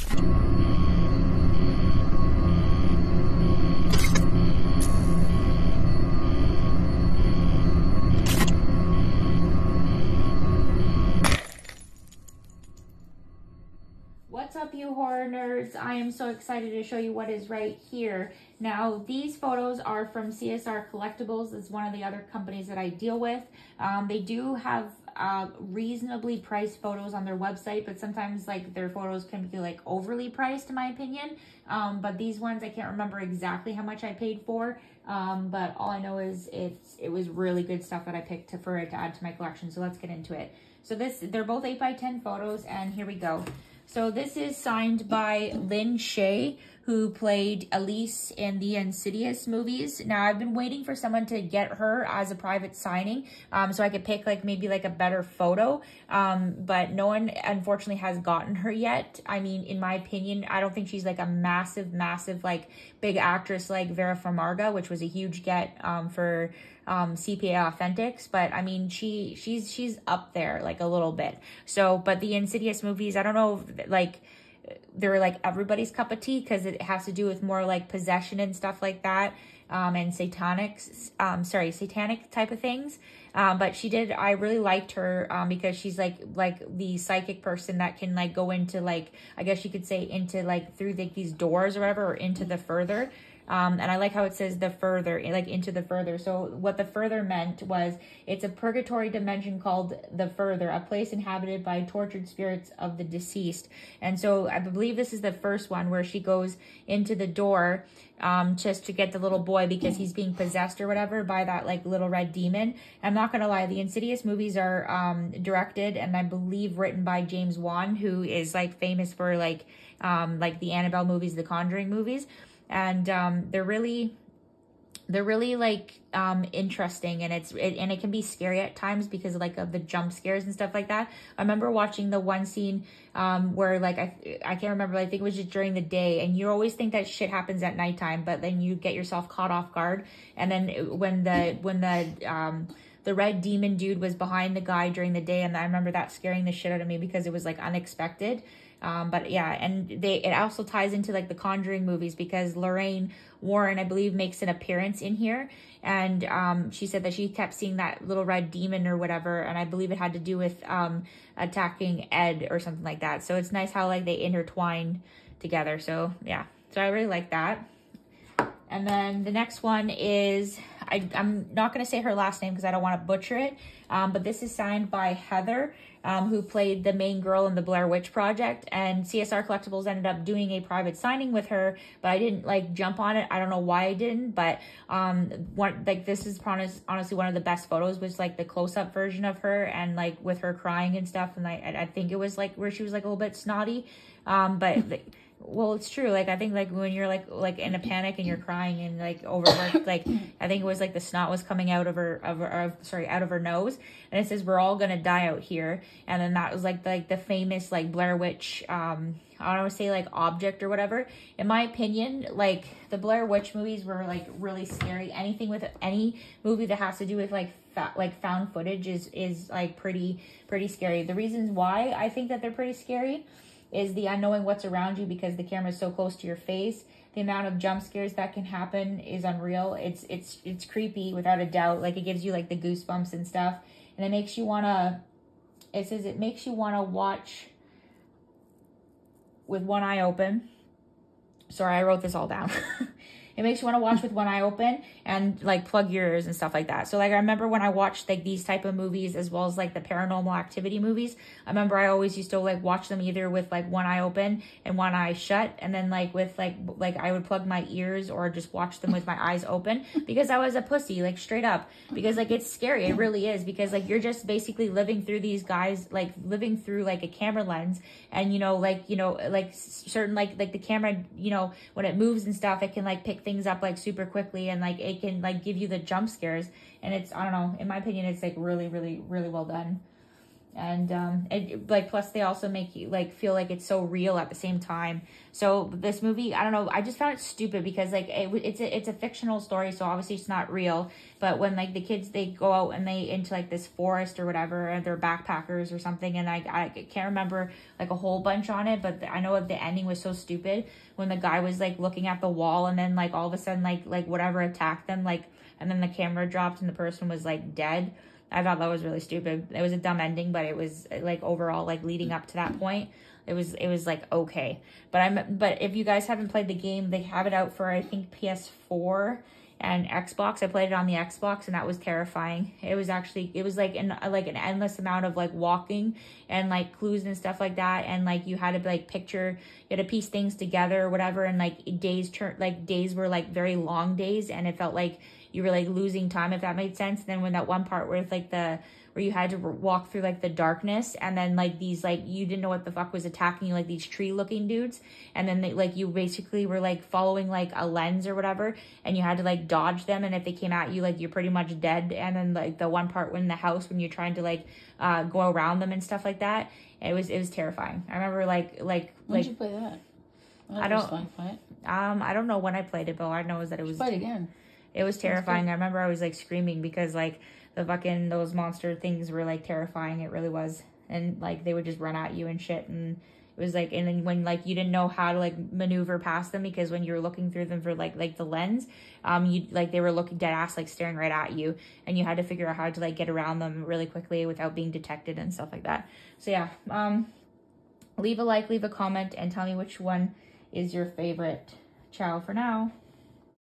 What's up, you horror nerds? I am so excited to show you what is right here. Now, these photos are from CSR Collectables. It's one of the other companies that I deal with. They do have reasonably priced photos on their website, but sometimes like their photos can be like overly priced in my opinion. But these ones, I can't remember exactly how much I paid for. But all I know is it was really good stuff that I picked for it to add to my collection. So let's get into it. So they're both 8x10 photos, and here we go. So this is signed by Lin Shaye, who played Elise in the Insidious movies. Now, I've been waiting for someone to get her as a private signing so I could pick like maybe like a better photo, but no one unfortunately has gotten her yet. I mean, in my opinion, I don't think she's like a massive like big actress like Vera Farmiga, which was a huge get for CPA Authentics, but I mean, she's up there like a little bit. So, but the Insidious movies, I don't know, like they're like everybody's cup of tea because it has to do with more like possession and stuff like that, and satanic type of things. But I really liked her because she's like the psychic person that can like go into like, I guess you could say into like through these doors or whatever, or into the further. And I like how it says the further, like into the further. So what the further meant was it's a purgatory dimension called the further, a place inhabited by tortured spirits of the deceased. And so I believe this is the first one where she goes into the door just to get the little boy because he's being possessed or whatever by that like little red demon. I'm not going to lie, the Insidious movies are directed and I believe written by James Wan, who is like famous for like the Annabelle movies, the Conjuring movies. And they're really like interesting, and it can be scary at times because of like the jump scares and stuff like that. I remember watching the one scene where like I can't remember, I think it was just during the day, and you always think that shit happens at nighttime, but then you get yourself caught off guard. And then when the red demon dude was behind the guy during the day, and I remember that scaring the shit out of me because it was like unexpected. But yeah, and it also ties into like the Conjuring movies because Lorraine Warren, I believe, makes an appearance in here, and she said that she kept seeing that little red demon or whatever, and I believe it had to do with attacking Ed or something like that. So it's nice how like they intertwine together. So yeah, so I really like that. And then the next one is, I'm not going to say her last name because I don't want to butcher it, but this is signed by Heather, who played the main girl in the Blair Witch Project, and CSR Collectables ended up doing a private signing with her, but I didn't like jump on it. I don't know why I didn't, but this is honestly one of the best photos, was like the close-up version of her and like with her crying and stuff, and I think it was like where she was like a little bit snotty, but well, it's true. Like, I think like when you're like in a panic and you're crying and like overworked, like I think it was like the snot was coming out of her nose, and it says we're all gonna die out here. And then that was like the famous like Blair Witch I don't want to say like object or whatever. In my opinion, like the Blair Witch movies were like really scary. Anything with any movie that has to do with like found footage is like pretty scary. The reasons why I think that they're pretty scary is the unknowing what's around you because the camera is so close to your face. The amount of jump scares that can happen is unreal. It's creepy without a doubt. Like, it gives you like the goosebumps and stuff, and it makes you wanna. It says it makes you wanna watch with one eye open. Sorry, I wrote this all down. It makes you want to watch with one eye open and like plug your ears and stuff like that. So like I remember when I watched like these type of movies as well as like the Paranormal Activity movies, I remember I always used to like watch them either with like one eye open and one eye shut, and then like with like I would plug my ears or just watch them with my eyes open because I was a pussy, like straight up, because like it's scary. It really is, because like you're just basically living through these guys, like living through like a camera lens, and like certain like the camera, when it moves and stuff, it can like pick things up like super quickly, and like it can like give you the jump scares, and it's, I don't know, in my opinion, it's like really well done. And like, plus they also make you like feel like it's so real at the same time. So this movie, I don't know, I just found it stupid because like it's a fictional story, so obviously it's not real. But when like the kids, they go out and they into like this forest or whatever, and they're backpackers or something, and I can't remember like a whole bunch on it, but I know the ending was so stupid when the guy was like looking at the wall, and then like all of a sudden like whatever attacked them, like, and then the camera dropped and the person was like dead. I thought that was really stupid. It was a dumb ending, but it was like overall, like leading up to that point, it was like okay. But if you guys haven't played the game, they have it out for I think PS4 and Xbox. I played it on the Xbox, and that was terrifying. It was like an endless amount of like walking and like clues and stuff like that, and like you had to like you had to piece things together or whatever, and like days were like very long days, and it felt like you were like losing time, if that made sense. And then when that one part where it's like where you had to walk through like the darkness, and then like these like you didn't know what the fuck was attacking you, like these tree looking dudes, and then they, like you basically were like following like a lens or whatever, and you had to like dodge them, and if they came at you, like you're pretty much dead. And then like the one part when the house, when you're trying to like go around them and stuff like that, it was terrifying. I remember when did you play that? I don't know when I played it, but all I know is that it was play it again. It was terrifying. I remember I was like screaming because like those monster things were like terrifying. It really was. And like they would just run at you and shit. And it was like, and then when like you didn't know how to like maneuver past them, because when you were looking through them for like the lens, they were looking dead ass, like staring right at you, and you had to figure out how to like get around them really quickly without being detected and stuff like that. So yeah, leave a like, leave a comment, and tell me which one is your favorite. Ciao for now.